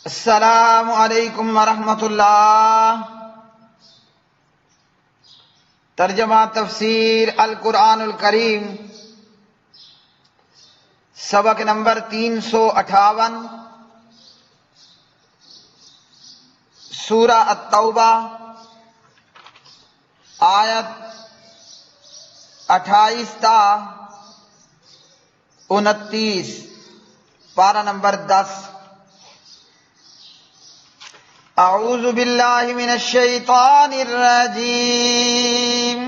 السلام علیکم ورحمۃ اللہ۔ ترجمہ تفسیر القرآن الکریم، سبق نمبر 358، سورہ التوبہ، آیت 28 تا 29، پارہ نمبر 10۔ اعوذ باللہ من الشیطان الرجیم۔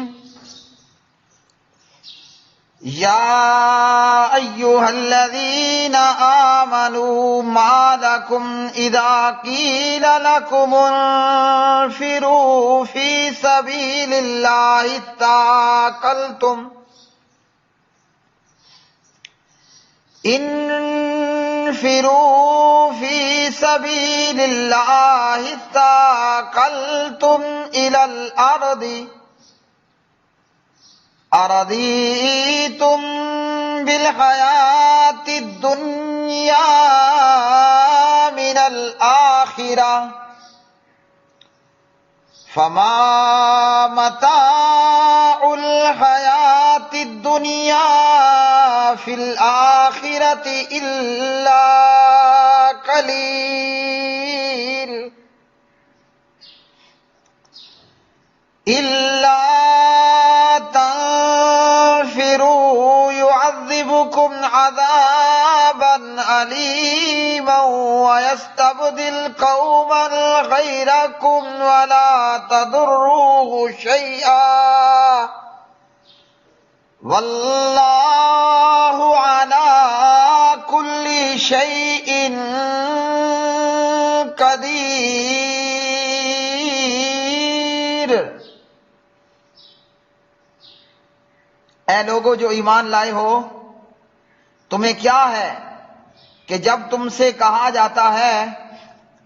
یا ایہا الذین آمنوا ما لکم اذا قیل لکم انفروا فی سبیل اللہ انفروا فی سبیل اللہ اثاقلتم الی الارض ارضیتم بالحیاۃ الدنیا من الآخرہ فما متاع الحیاۃ الدنیا فی الآخرۃ الا قلیل الا تنفروا يعذبكم عذابا أليما ويستبدل قوما غيركم ولا تضروه شيئا والله على كل شيء قدير۔ اے لوگو جو ایمان لائے ہو، تمہیں کیا ہے کہ جب تم سے کہا جاتا ہے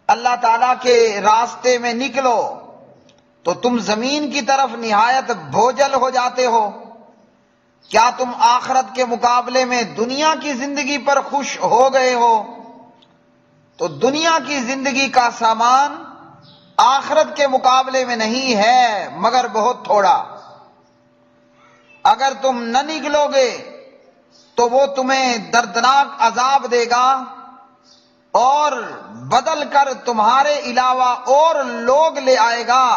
اللہ تعالیٰ کے راستے میں نکلو تو تم زمین کی طرف نہایت بوجھل ہو جاتے ہو؟ کیا تم آخرت کے مقابلے میں دنیا کی زندگی پر خوش ہو گئے ہو؟ تو دنیا کی زندگی کا سامان آخرت کے مقابلے میں نہیں ہے مگر بہت تھوڑا۔ اگر تم نہ نکلو گے تو وہ تمہیں دردناک عذاب دے گا اور بدل کر تمہارے علاوہ اور لوگ لے آئے گا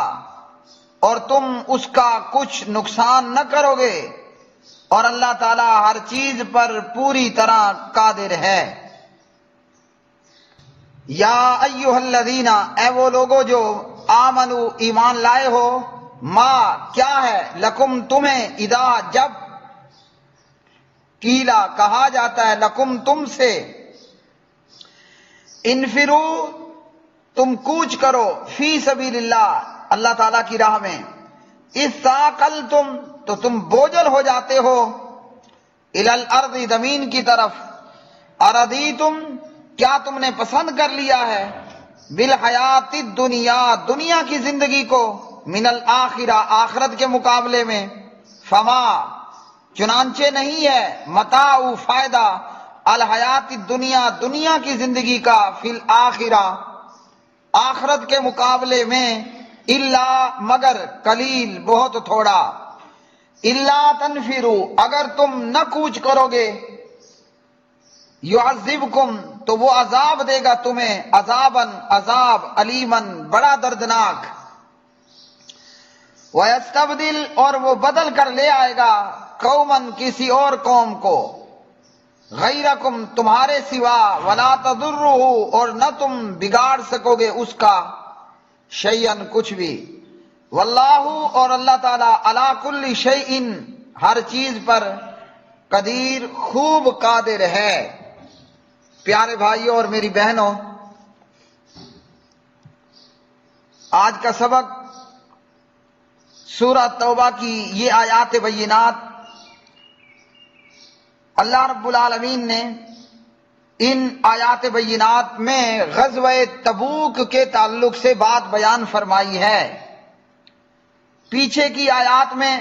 اور تم اس کا کچھ نقصان نہ کرو گے، اور اللہ تعالیٰ ہر چیز پر پوری طرح قادر ہے۔ یا ایھا الذین، اے وہ لوگو جو آمنو ایمان لائے ہو، ما کیا ہے، لکم تمہیں، اذا جب، قیلا کہا جاتا ہے، لکم تم سے، انفرو تم کوچ کرو، فی سبیل اللہ اللہ تعالیٰ کی راہ میں، اثاقلتم تو تم بوجھل ہو جاتے ہو، الی الارض زمین کی طرف، ارضیتم کیا تم نے پسند کر لیا ہے، بالحیات الدنیا دنیا کی زندگی کو، من الآخرہ آخرت کے مقابلے میں، فما چنانچہ نہیں ہے، متاع فائدہ، الحیات الدنیا دنیا کی زندگی کا، فی الآخرہ آخرت کے مقابلے میں، الا مگر، قلیل بہت تھوڑا، الا تنفروا اگر تم نہ کوچ کرو گے، یعذبکم تو وہ عذاب دے گا تمہیں، عذاباً عذاب، علیماً بڑا دردناک، وَيَسْتَبْدِلْ اور وہ بدل کر لے آئے گا، قوماً کسی اور قوم کو، غیرکم تمہارے سوا، وَلَا تَضُرُّهُ اور نہ تم بگاڑ سکو گے اس کا، شیئاً کچھ بھی، واللہ اور اللہ تعالیٰ، علی کل شیء ہر چیز پر، قدیر خوب قادر ہے۔ پیارے بھائیوں اور میری بہنوں، آج کا سبق سورہ توبہ کی یہ آیات بینات، اللہ رب العالمین نے ان آیات بینات میں غزوہ تبوک کے تعلق سے بات بیان فرمائی ہے۔ پیچھے کی آیات میں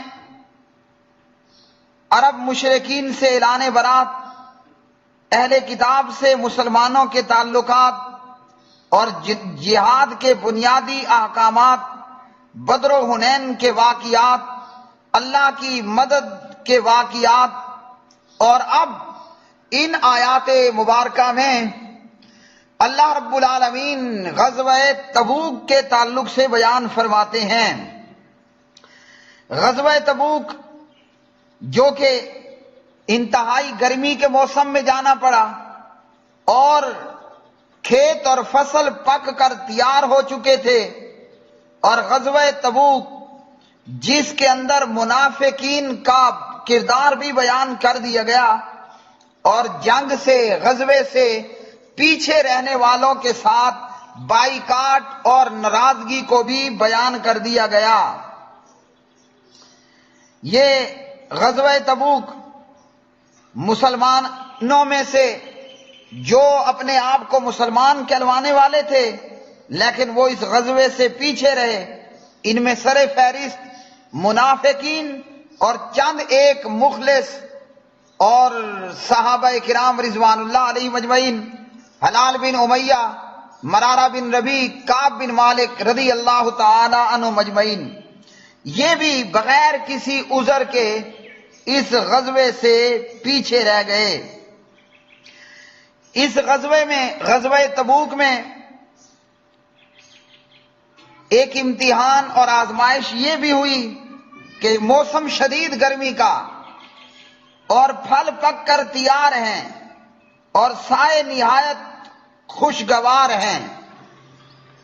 عرب مشرکین سے اعلان برات، اہل کتاب سے مسلمانوں کے تعلقات، اور جہاد کے بنیادی احکامات، بدر و حنین کے واقعات، اللہ کی مدد کے واقعات، اور اب ان آیات مبارکہ میں اللہ رب العالمین غزوہ تبوک کے تعلق سے بیان فرماتے ہیں۔ غزوہ تبوک جو کہ انتہائی گرمی کے موسم میں جانا پڑا، اور کھیت اور فصل پک کر تیار ہو چکے تھے، اور غزوہ تبوک جس کے اندر منافقین کا کردار بھی بیان کر دیا گیا، اور جنگ سے، غزوے سے پیچھے رہنے والوں کے ساتھ بائیکاٹ اور ناراضگی کو بھی بیان کر دیا گیا۔ یہ غزوہ تبوک مسلمانوں میں سے جو اپنے آپ کو مسلمان کہلوانے والے تھے لیکن وہ اس غزوے سے پیچھے رہے، ان میں سر فہرست منافقین اور چند ایک مخلص اور صحابہ کرام رضوان اللہ علیہ مجمعین، ہلال بن امیہ، مرارہ بن ربیع، کعب بن مالک رضی اللہ تعالی عنہ مجمعین، یہ بھی بغیر کسی عذر کے اس غزوے سے پیچھے رہ گئے۔ اس غزوے میں، غزوہ تبوک میں ایک امتحان اور آزمائش یہ بھی ہوئی کہ موسم شدید گرمی کا، اور پھل پک کر تیار ہیں، اور سائے نہایت خوشگوار ہیں۔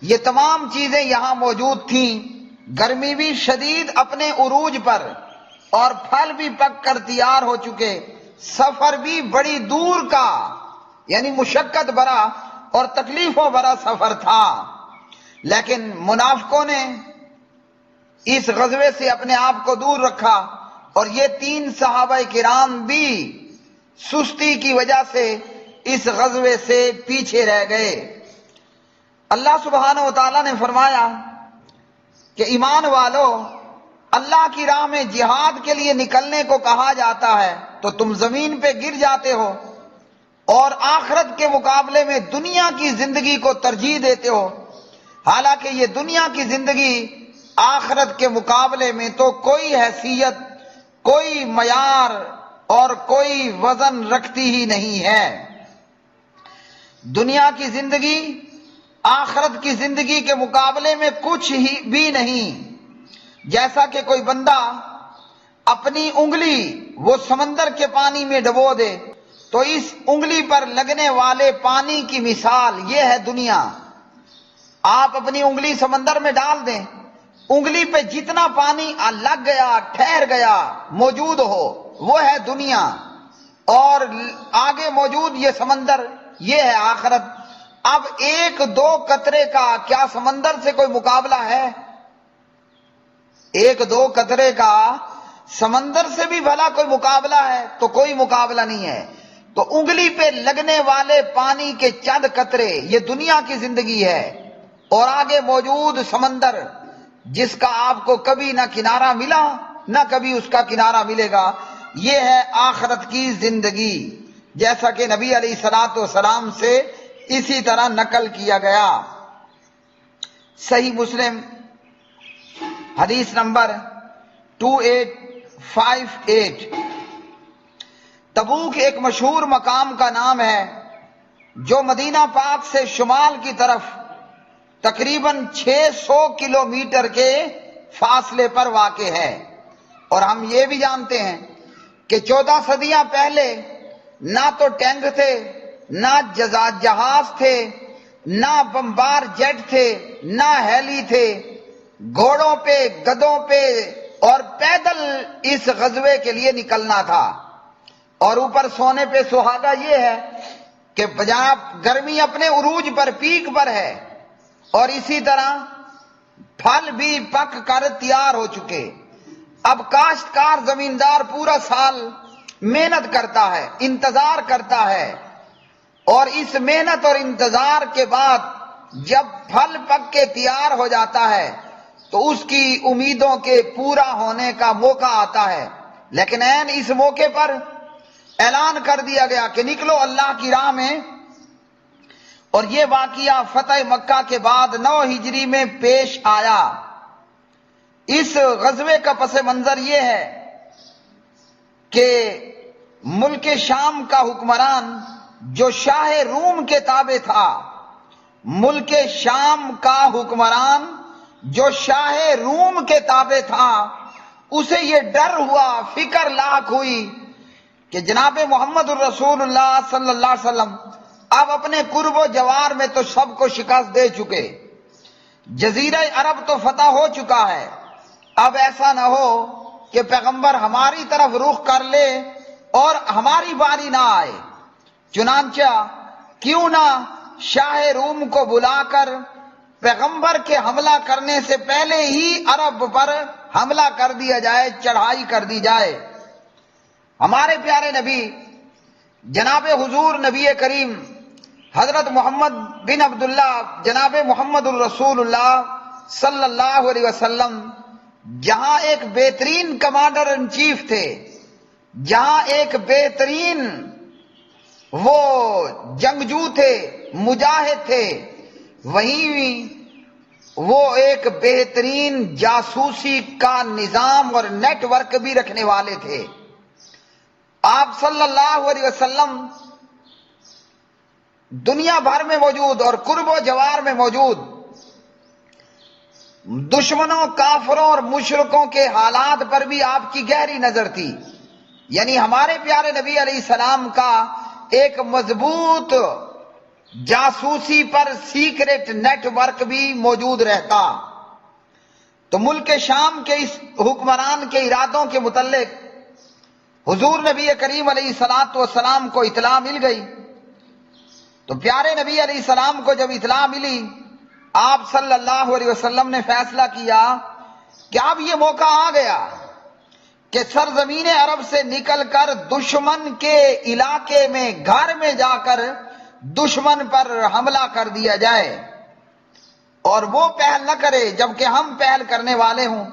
یہ تمام چیزیں یہاں موجود تھیں، گرمی بھی شدید اپنے عروج پر، اور پھل بھی پک کر تیار ہو چکے، سفر بھی بڑی دور کا، یعنی مشقت بھرا اور تکلیفوں بھرا سفر تھا، لیکن منافقوں نے اس غزوے سے اپنے آپ کو دور رکھا، اور یہ تین صحابہ کرام بھی سستی کی وجہ سے اس غزوے سے پیچھے رہ گئے۔ اللہ سبحانہ و تعالیٰ نے فرمایا کہ ایمان والو، اللہ کی راہ میں جہاد کے لیے نکلنے کو کہا جاتا ہے تو تم زمین پہ گر جاتے ہو، اور آخرت کے مقابلے میں دنیا کی زندگی کو ترجیح دیتے ہو، حالانکہ یہ دنیا کی زندگی آخرت کے مقابلے میں تو کوئی حیثیت، کوئی معیار اور کوئی وزن رکھتی ہی نہیں ہے۔ دنیا کی زندگی آخرت کی زندگی کے مقابلے میں کچھ ہی بھی نہیں۔ جیسا کہ کوئی بندہ اپنی انگلی وہ سمندر کے پانی میں ڈبو دے تو اس انگلی پر لگنے والے پانی کی مثال یہ ہے دنیا۔ آپ اپنی انگلی سمندر میں ڈال دیں، انگلی پہ جتنا پانی لگ گیا، ٹھہر گیا، موجود ہو، وہ ہے دنیا، اور آگے موجود یہ سمندر، یہ ہے آخرت۔ اب ایک دو قطرے کا کیا سمندر سے کوئی مقابلہ ہے؟ ایک دو قطرے کا سمندر سے بھی بھلا کوئی مقابلہ ہے؟ تو کوئی مقابلہ نہیں ہے۔ تو انگلی پہ لگنے والے پانی کے چند قطرے، یہ دنیا کی زندگی ہے، اور آگے موجود سمندر جس کا آپ کو کبھی نہ کنارہ ملا نہ کبھی اس کا کنارہ ملے گا، یہ ہے آخرت کی زندگی، جیسا کہ نبی علیہ الصلوۃ والسلام سے اسی طرح نقل کیا گیا۔ صحیح مسلم حدیث نمبر 2858۔ تبوک ایک مشہور مقام کا نام ہے جو مدینہ پاک سے شمال کی طرف تقریباً 600 کلومیٹر کے فاصلے پر واقع ہے، اور ہم یہ بھی جانتے ہیں کہ 14 صدیاں پہلے نہ تو ٹینک تھے، نہ جہاز تھے، نہ بمبار جیٹ تھے، نہ ہیلی تھے، گھوڑوں پہ، گدوں پہ اور پیدل اس غزوے کے لیے نکلنا تھا۔ اور اوپر سونے پہ سہاگا یہ ہے کہ جہاں گرمی اپنے عروج پر، پیک پر ہے، اور اسی طرح پھل بھی پک کر تیار ہو چکے۔ اب کاشتکار زمیندار پورا سال محنت کرتا ہے، انتظار کرتا ہے، اور اس محنت اور انتظار کے بعد جب پھل پک کے تیار ہو جاتا ہے تو اس کی امیدوں کے پورا ہونے کا موقع آتا ہے، لیکن عین اس موقع پر اعلان کر دیا گیا کہ نکلو اللہ کی راہ میں، اور یہ واقعہ فتح مکہ کے بعد 9 ہجری میں پیش آیا۔ اس غزوے کا پس منظر یہ ہے کہ ملک شام کا حکمران جو شاہ روم کے تابع تھا، ملک شام کا حکمران جو شاہ روم کے تابع تھا، اسے یہ ڈر ہوا، فکر لاحق ہوئی کہ جناب محمد الرسول اللہ صلی اللہ علیہ وسلم اب اپنے قرب و جوار میں تو سب کو شکست دے چکے، جزیرہ عرب تو فتح ہو چکا ہے، اب ایسا نہ ہو کہ پیغمبر ہماری طرف رخ کر لے اور ہماری باری نہ آئے۔ چنانچہ کیوں نہ شاہ روم کو بلا کر پیغمبر کے حملہ کرنے سے پہلے ہی عرب پر حملہ کر دیا جائے، چڑھائی کر دی جائے۔ ہمارے پیارے نبی جناب حضور نبی کریم حضرت محمد بن عبداللہ جناب محمد الرسول اللہ صلی اللہ علیہ وسلم جہاں ایک بہترین کمانڈر ان چیف تھے، جہاں ایک بہترین وہ جنگجو تھے، مجاہد تھے، وہیں وہ ایک بہترین جاسوسی کا نظام اور نیٹ ورک بھی رکھنے والے تھے۔ آپ صلی اللہ علیہ وسلم دنیا بھر میں موجود اور قرب و جوار میں موجود دشمنوں، کافروں اور مشرکوں کے حالات پر بھی آپ کی گہری نظر تھی، یعنی ہمارے پیارے نبی علیہ السلام کا ایک مضبوط جاسوسی پر سیکریٹ نیٹ ورک بھی موجود رہتا۔ تو ملک شام کے اس حکمران کے ارادوں کے متعلق حضور نبی کریم علیہ الصلوۃ والسلام کو اطلاع مل گئی۔ تو پیارے نبی علیہ السلام کو جب اطلاع ملی، آپ صلی اللہ علیہ وسلم نے فیصلہ کیا کہ اب یہ موقع آ گیا کہ سرزمین عرب سے نکل کر دشمن کے علاقے میں، گھر میں جا کر دشمن پر حملہ کر دیا جائے، اور وہ پہل نہ کرے جبکہ ہم پہل کرنے والے ہوں۔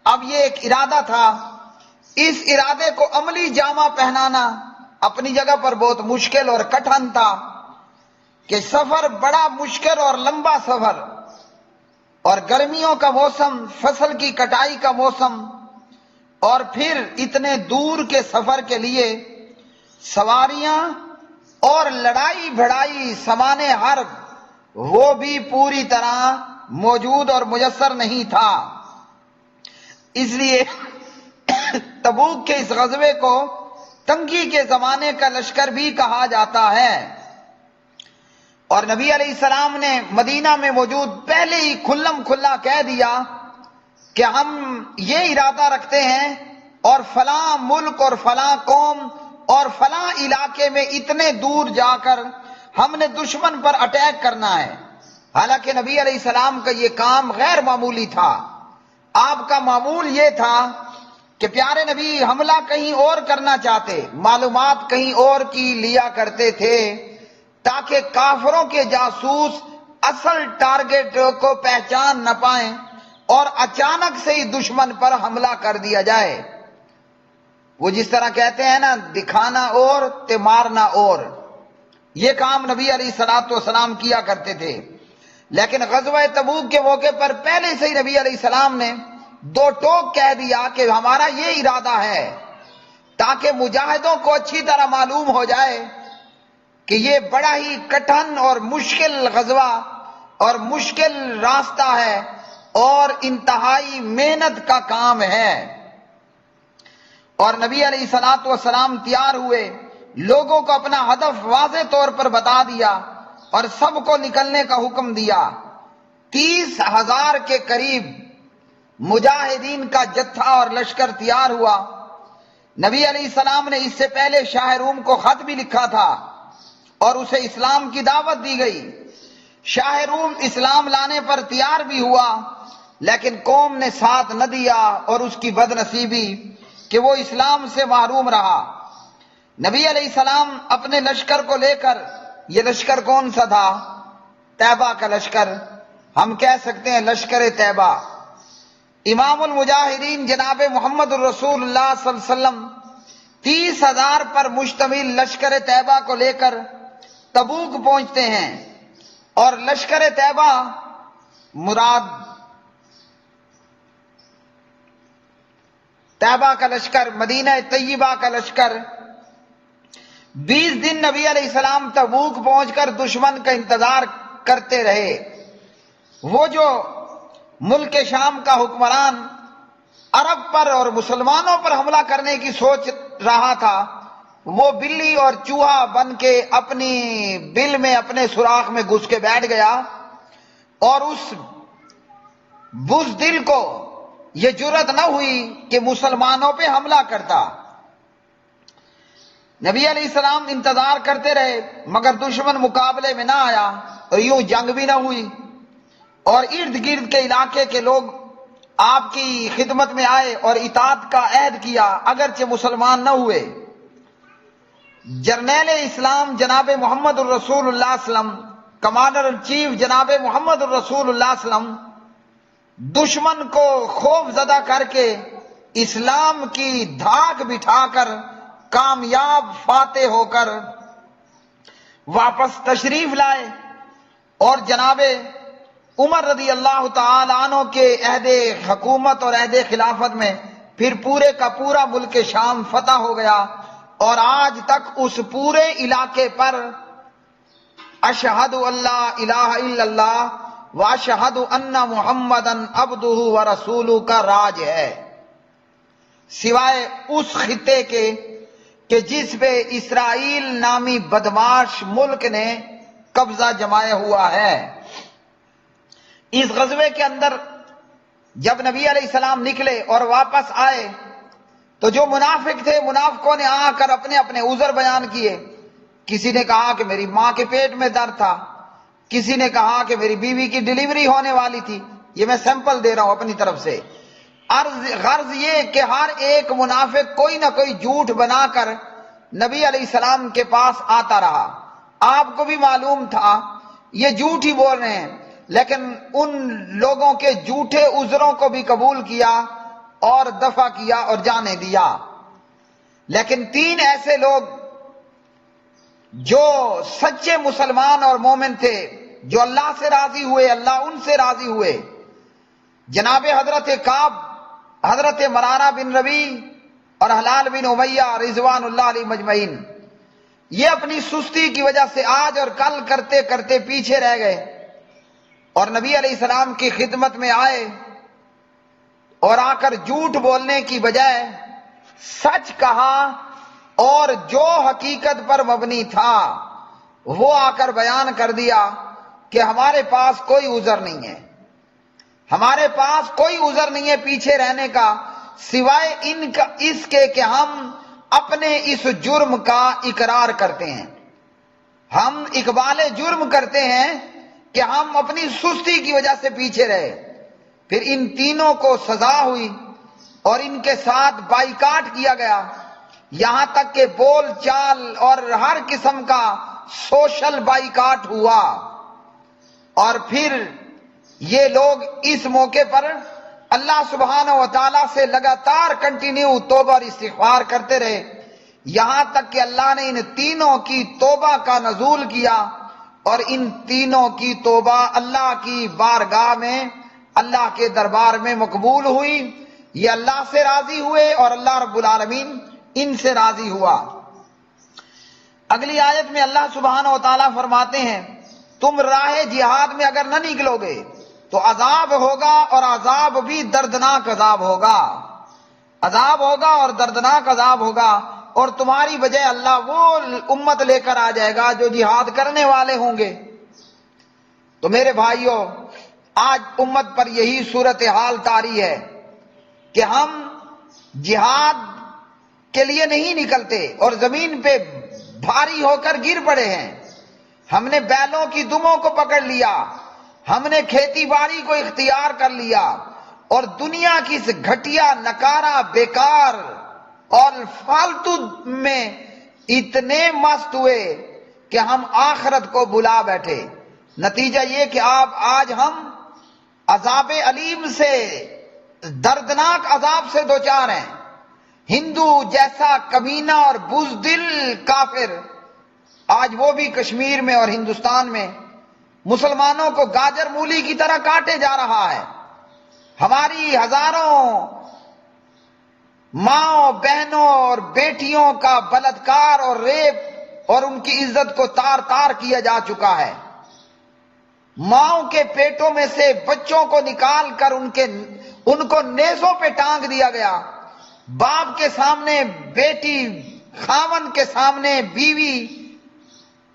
اب یہ ایک ارادہ تھا، اس ارادے کو عملی جامہ پہنانا اپنی جگہ پر بہت مشکل اور کٹھن تھا کہ سفر بڑا مشکل اور لمبا سفر، اور گرمیوں کا موسم، فصل کی کٹائی کا موسم، اور پھر اتنے دور کے سفر کے لیے سواریاں اور لڑائی بھڑائی سامان حرب وہ بھی پوری طرح موجود اور میسر نہیں تھا۔ اس لیے تبوک کے اس غزوے کو تنگی کے زمانے کا لشکر بھی کہا جاتا ہے، اور نبی علیہ السلام نے مدینہ میں موجود پہلے ہی کھلم کھلا کہہ دیا کہ ہم یہ ارادہ رکھتے ہیں اور فلاں ملک اور فلاں قوم اور فلاں علاقے میں اتنے دور جا کر ہم نے دشمن پر اٹیک کرنا ہے۔ حالانکہ نبی علیہ السلام کا یہ کام غیر معمولی تھا۔ آپ کا معمول یہ تھا کہ پیارے نبی حملہ کہیں اور کرنا چاہتے، معلومات کہیں اور کی لیا کرتے تھے تاکہ کافروں کے جاسوس اصل ٹارگٹ کو پہچان نہ پائیں اور اچانک سے ہی دشمن پر حملہ کر دیا جائے۔ وہ جس طرح کہتے ہیں نا، دکھانا اور تے مارنا اور، یہ کام نبی علیہ الصلوۃ والسلام کیا کرتے تھے۔ لیکن غزوہ تبوک کے موقع پر پہلے سے ہی نبی علیہ السلام نے دو ٹوک کہہ دیا کہ ہمارا یہ ارادہ ہے، تاکہ مجاہدوں کو اچھی طرح معلوم ہو جائے کہ یہ بڑا ہی کٹھن اور مشکل غزوہ اور مشکل راستہ ہے اور انتہائی محنت کا کام ہے۔ اور نبی علیہ الصلوۃ والسلام تیار ہوئے، لوگوں کو اپنا ہدف واضح طور پر بتا دیا اور سب کو نکلنے کا حکم دیا۔ 30,000 کے قریب مجاہدین کا جتھا اور لشکر تیار ہوا۔ نبی علیہ السلام نے اس سے پہلے شاہ روم کو خط بھی لکھا تھا اور اسے اسلام کی دعوت دی گئی۔ شاہ روم اسلام لانے پر تیار بھی ہوا، لیکن قوم نے ساتھ نہ دیا اور اس کی بد نصیبی کہ وہ اسلام سے محروم رہا۔ نبی علیہ السلام اپنے لشکر کو لے کر، یہ لشکر کون سا تھا؟ طیبہ کا لشکر، ہم کہہ سکتے ہیں لشکر طیبہ۔ امام المجاہدین جناب محمد الرسول اللہ صلی اللہ علیہ وسلم 30,000 پر مشتمل لشکر طیبہ کو لے کر تبوک پہنچتے ہیں۔ اور لشکر طیبہ مراد طیبہ کا لشکر، مدینہ طیبہ کا لشکر 20 دن نبی علیہ السلام تبوک پہنچ کر دشمن کا انتظار کرتے رہے۔ وہ جو ملک شام کا حکمران عرب پر اور مسلمانوں پر حملہ کرنے کی سوچ رہا تھا، وہ بلی اور چوہا بن کے اپنی بل میں اپنے سوراخ میں گھس کے بیٹھ گیا، اور اس بزدل کو یہ جرأت نہ ہوئی کہ مسلمانوں پہ حملہ کرتا۔ نبی علیہ السلام انتظار کرتے رہے مگر دشمن مقابلے میں نہ آیا، اور یوں جنگ بھی نہ ہوئی، اور ارد گرد کے علاقے کے لوگ آپ کی خدمت میں آئے اور اطاعت کا عہد کیا اگرچہ مسلمان نہ ہوئے۔ جرنیل اسلام جناب محمد الرسول اللہ صلی اللہ علیہ وسلم، کمانڈر ان چیف جناب محمد الرسول اللہ صلی اللہ علیہ وسلم دشمن کو خوف زدہ کر کے اسلام کی دھاک بٹھا کر کامیاب فاتح ہو کر واپس تشریف لائے، اور جناب عمر رضی اللہ تعالی عنہ کے عہد حکومت اور عہد خلافت میں پھر پورے کا پورا ملک شام فتح ہو گیا، اور آج تک اس پورے علاقے پر اشہد اللہ الہ الا اللہ واشہد ان محمدن عبدہ ورسولہ کا راج ہے، سوائے اس خطے کے کہ جس پہ اسرائیل نامی بدماش ملک نے قبضہ جمایا ہوا ہے۔ اس غزوے کے اندر جب نبی علیہ السلام نکلے اور واپس آئے تو جو منافق تھے، منافقوں نے آ کر اپنے اپنے عذر بیان کیے۔ کسی نے کہا کہ میری ماں کے پیٹ میں درد تھا، کسی نے کہا کہ میری بیوی کی ڈیلیوری ہونے والی تھی۔ یہ میں سیمپل دے رہا ہوں اپنی طرف سے۔ غرض یہ کہ ہر ایک منافق کوئی نہ کوئی جھوٹ بنا کر نبی علیہ السلام کے پاس آتا رہا۔ آپ کو بھی معلوم تھا یہ جھوٹ ہی بول رہے ہیں، لیکن ان لوگوں کے جھوٹے عذروں کو بھی قبول کیا اور دفع کیا اور جانے دیا۔ لیکن 3 ایسے لوگ جو سچے مسلمان اور مومن تھے، جو اللہ سے راضی ہوئے، اللہ ان سے راضی ہوئے، جناب حضرت کعب، حضرت مرارہ بن ربیع اور ہلال بن امیہ رضوان اللہ علیہ مجمعین، یہ اپنی سستی کی وجہ سے آج اور کل کرتے کرتے پیچھے رہ گئے، اور نبی علیہ السلام کی خدمت میں آئے اور آ کر جھوٹ بولنے کی بجائے سچ کہا، اور جو حقیقت پر مبنی تھا وہ آ کر بیان کر دیا کہ ہمارے پاس کوئی عذر نہیں ہے، ہمارے پاس کوئی عذر نہیں ہے پیچھے رہنے کا، سوائے اس کے کہ ہم اپنے اس جرم کا اقرار کرتے ہیں، ہم اقبال جرم کرتے ہیں کہ ہم اپنی سستی کی وجہ سے پیچھے رہے۔ پھر ان تینوں کو سزا ہوئی اور ان کے ساتھ بائیکاٹ کیا گیا، یہاں تک کہ بول چال اور ہر قسم کا سوشل بائیکاٹ ہوا، اور پھر یہ لوگ اس موقع پر اللہ سبحانہ و تعالیٰ سے لگاتار کنٹینیو توبہ اور استغفار کرتے رہے، یہاں تک کہ اللہ نے ان تینوں کی توبہ کا نزول کیا، اور ان تینوں کی توبہ اللہ کی بارگاہ میں، اللہ کے دربار میں مقبول ہوئی۔ یہ اللہ سے راضی ہوئے اور اللہ رب العالمین ان سے راضی ہوا۔ اگلی آیت میں اللہ سبحانہ و تعالیٰ فرماتے ہیں تم راہ جہاد میں اگر نہ نکلو گے تو عذاب ہوگا، اور عذاب بھی دردناک عذاب ہوگا، عذاب ہوگا اور دردناک عذاب ہوگا، اور تمہاری بجائے اللہ وہ امت لے کر آ جائے گا جو جہاد کرنے والے ہوں گے۔ تو میرے بھائیوں، آج امت پر یہی صورتحال طاری ہے کہ ہم جہاد کے لیے نہیں نکلتے اور زمین پہ بھاری ہو کر گر پڑے ہیں۔ ہم نے بیلوں کی دموں کو پکڑ لیا، ہم نے کھیتی باڑی کو اختیار کر لیا، اور دنیا کی اس گھٹیا نکارا بیکار اور فالتو میں اتنے مست ہوئے کہ ہم آخرت کو بلا بیٹھے۔ نتیجہ یہ کہ آج ہم عذاب علیم سے، دردناک عذاب سے دوچار ہیں۔ ہندو جیسا کمینہ اور بزدل کافر آج وہ بھی کشمیر میں اور ہندوستان میں مسلمانوں کو گاجر مولی کی طرح کاٹے جا رہا ہے. ہماری ہزاروں ماں بہنوں اور بیٹیوں کا بلاత్కాر اور ریپ اور ان کی عزت کو تار تار کیا جا چکا ہے. ماؤں کے پیٹوں میں سے بچوں کو نکال کر ان کو نیزوں پہ ٹانگ دیا گیا. باپ کے سامنے بیٹی، خاوند کے سامنے بیوی،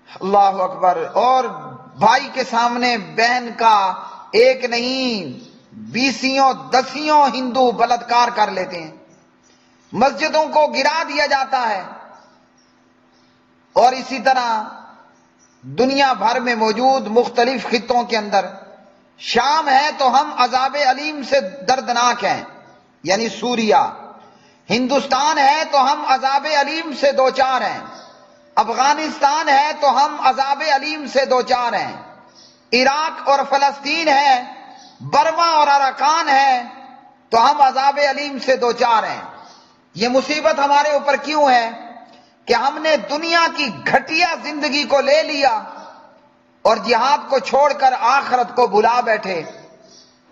اللہ اکبر، اور بھائی کے سامنے بہن کا ایک نہیں 20 ہندو بلاత్కాر کر لیتے ہیں. مسجدوں کو گرا دیا جاتا ہے. اور اسی طرح دنیا بھر میں موجود مختلف خطوں کے اندر، شام ہے تو ہم عذاب علیم سے دردناک ہیں، یعنی سوریا. ہندوستان ہے تو ہم عذاب علیم سے دوچار ہیں. افغانستان ہے تو ہم عذاب علیم سے دوچار ہیں. عراق اور فلسطین ہے، برما اور اراکان ہے تو ہم عذاب علیم سے دوچار ہیں. یہ مصیبت ہمارے اوپر کیوں ہے کہ ہم نے دنیا کی گھٹیا زندگی کو لے لیا اور جہاد کو چھوڑ کر آخرت کو بھلا بیٹھے.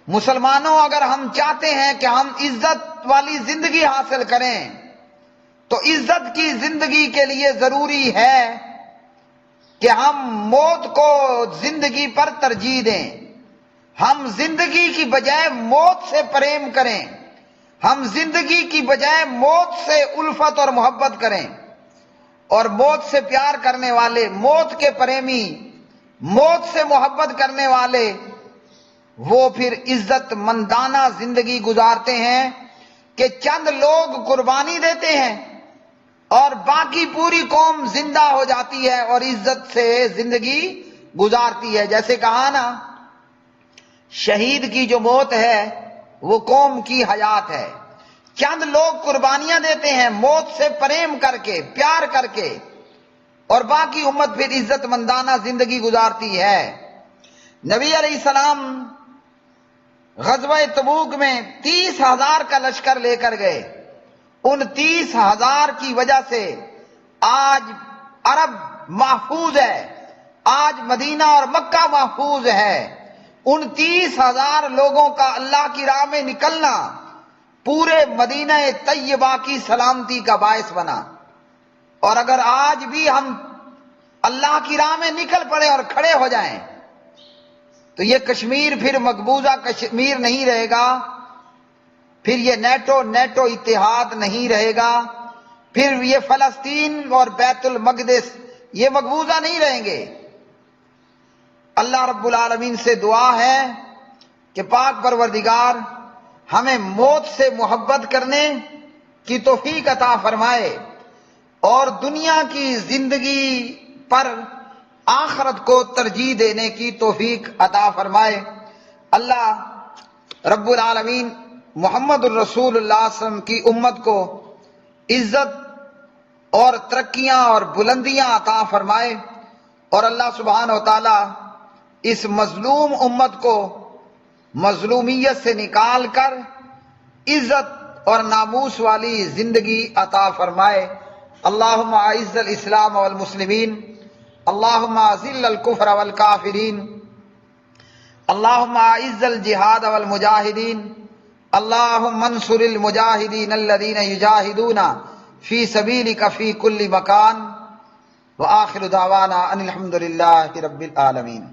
مسلمانوں، اگر ہم چاہتے ہیں کہ ہم عزت والی زندگی حاصل کریں تو عزت کی زندگی کے لیے ضروری ہے کہ ہم موت کو زندگی پر ترجیح دیں. ہم زندگی کی بجائے موت سے پریم کریں. ہم زندگی کی بجائے موت سے الفت اور محبت کریں. اور موت سے پیار کرنے والے، موت کے پریمی، موت سے محبت کرنے والے، وہ پھر عزت مندانہ زندگی گزارتے ہیں کہ چند لوگ قربانی دیتے ہیں اور باقی پوری قوم زندہ ہو جاتی ہے اور عزت سے زندگی گزارتی ہے. جیسے کہا نا، شہید کی جو موت ہے وہ قوم کی حیات ہے. چند لوگ قربانیاں دیتے ہیں موت سے پریم کر کے، پیار کر کے، اور باقی امت پھر عزت مندانہ زندگی گزارتی ہے. نبی علیہ السلام غزوہ تبوک میں 30,000 کا لشکر لے کر گئے. ان 30,000 کی وجہ سے آج عرب محفوظ ہے، آج مدینہ اور مکہ محفوظ ہے. ان 30,000 لوگوں کا اللہ کی راہ میں نکلنا پورے مدینہ طیبہ کی سلامتی کا باعث بنا. اور اگر آج بھی ہم اللہ کی راہ میں نکل پڑے اور کھڑے ہو جائیں تو یہ کشمیر پھر مقبوضہ کشمیر نہیں رہے گا، پھر یہ نیٹو اتحاد نہیں رہے گا، پھر یہ فلسطین اور بیت المقدس یہ مقبوضہ نہیں رہیں گے. اللہ رب العالمین سے دعا ہے کہ پاک پروردگار ہمیں موت سے محبت کرنے کی توفیق عطا فرمائے اور دنیا کی زندگی پر آخرت کو ترجیح دینے کی توفیق عطا فرمائے. اللہ رب العالمین محمد الرسول اللہ صلی اللہ علیہ وسلم کی امت کو عزت اور ترقیاں اور بلندیاں عطا فرمائے، اور اللہ سبحانہ و تعالی اس مظلوم امت کو مظلومیت سے نکال کر عزت اور ناموس والی زندگی عطا فرمائے. اللہم اعز الاسلام والمسلمین، اللہم اذل الکفر والکافرین، اللہم اعز الجہاد والمجاہدین، اللہم انصر المجاہدین الذین یجاہدون فی سبیلک فی کل مکان. وآخر دعوانا ان الحمد للہ رب العالمین.